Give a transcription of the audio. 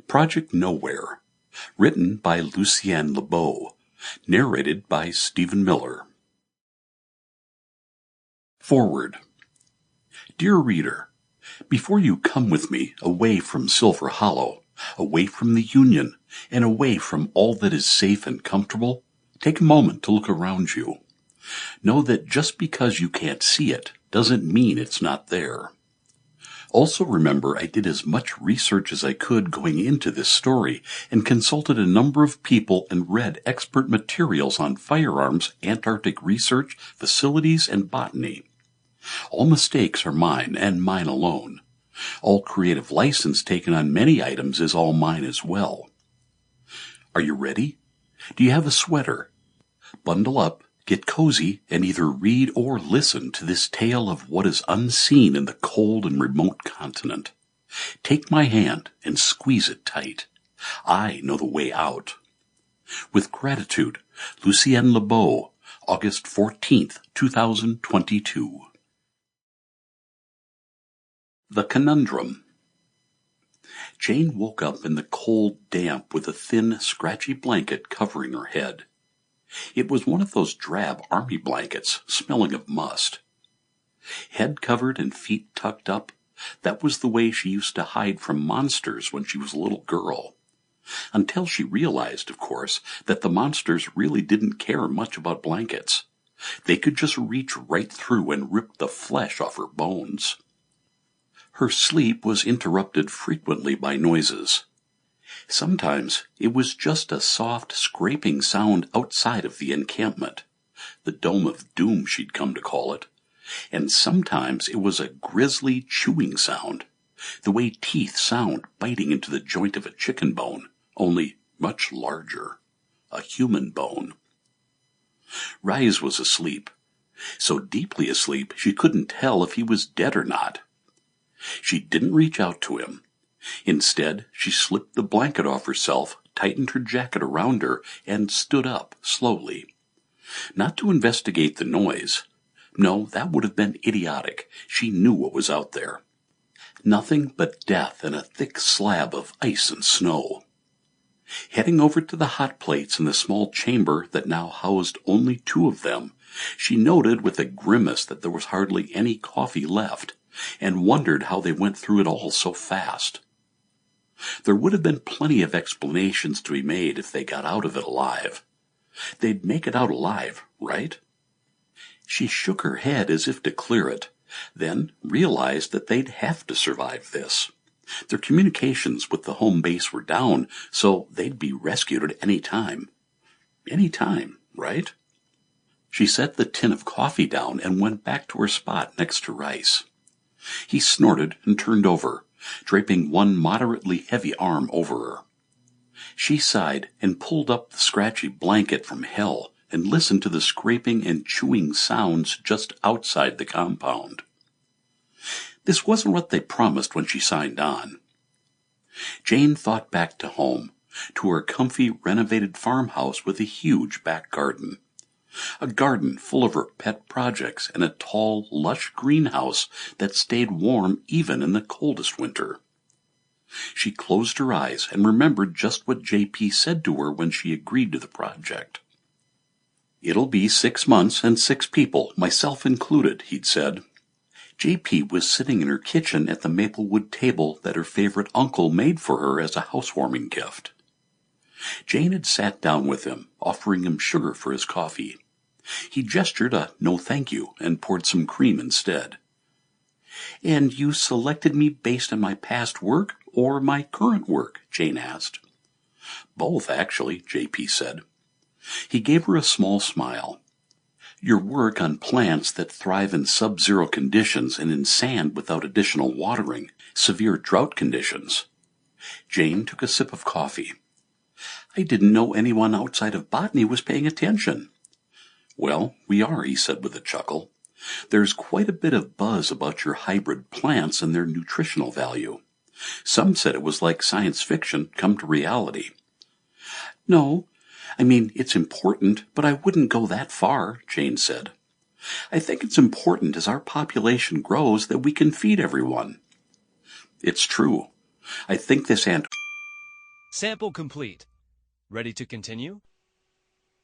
Project Nowhere, written by Lucienne Lebeau, narrated by Stephen Miller. Forward. Dear reader, before you come with me away from Silver Hollow, away from the Union, and away from all that is safe and comfortable, take a moment to look around you. Know that just because you can't see it doesn't mean it's not there. Also remember, I did as much research as I could going into this story and consulted a number of people and read expert materials on firearms, Antarctic research, facilities, and botany. All mistakes are mine and mine alone. All creative license taken on many items is all mine as well. Are you ready? Do you have a sweater? Bundle up, get cozy, and either read or listen to this tale of what is unseen in the cold and remote continent. Take my hand and squeeze it tight. I know the way out. With gratitude, Lucienne Lebeau, August 14th, 2022. The Conundrum. Jane woke up in the cold damp with a thin, scratchy blanket covering her head. It was one of those drab army blankets, smelling of must. Head covered and feet tucked up, that was the way she used to hide from monsters when she was a little girl. Until she realized, of course, that the monsters really didn't care much about blankets. They could just reach right through and rip the flesh off her bones. Her sleep was interrupted frequently by noises. Sometimes it was just a soft, scraping sound outside of the encampment, the Dome of Doom she'd come to call it, and sometimes it was a grisly chewing sound, the way teeth sound biting into the joint of a chicken bone, only much larger, a human bone. Rise was asleep, so deeply asleep she couldn't tell if he was dead or not. She didn't reach out to him. Instead, she slipped the blanket off herself, tightened her jacket around her, and stood up slowly. Not to investigate the noise. No, that would have been idiotic. She knew what was out there. Nothing but death and a thick slab of ice and snow. Heading over to the hot plates in the small chamber that now housed only two of them, she noted with a grimace that there was hardly any coffee left, and wondered how they went through it all so fast. There would have been plenty of explanations to be made if they got out of it alive. They'd make it out alive, right? She shook her head as if to clear it, then realized that they'd have to survive this. Their communications with the home base were down, so they'd be rescued at any time. Any time, right? She set the tin of coffee down and went back to her spot next to Rice. He snorted and turned over, draping one moderately heavy arm over her. She sighed and pulled up the scratchy blanket from hell and listened to the scraping and chewing sounds just outside the compound. This wasn't what they promised when she signed on. Jane thought back to home, to her comfy, renovated farmhouse with a huge back garden. A garden full of her pet projects and a tall, lush greenhouse that stayed warm even in the coldest winter. She closed her eyes and remembered just what J.P. said to her when she agreed to the project. "It'll be 6 months and 6 people, myself included," he'd said. J.P. was sitting in her kitchen at the maplewood table that her favorite uncle made for her as a housewarming gift. Jane had sat down with him, offering him sugar for his coffee. He gestured a no thank you and poured some cream instead. "And you selected me based on my past work or my current work?" Jane asked. "Both, actually," J.P. said. He gave her a small smile. "Your work on plants that thrive in sub-zero conditions and in sand without additional watering, severe drought conditions." Jane took a sip of coffee. "I didn't know anyone outside of botany was paying attention." "Well, we are," he said with a chuckle. "There's quite a bit of buzz about your hybrid plants and their nutritional value. Some said it was like science fiction come to reality." "No, I mean, it's important, but I wouldn't go that far," Jane said. "I think it's important as our population grows that we can feed everyone." "It's true. I think this Sample complete. Ready to continue?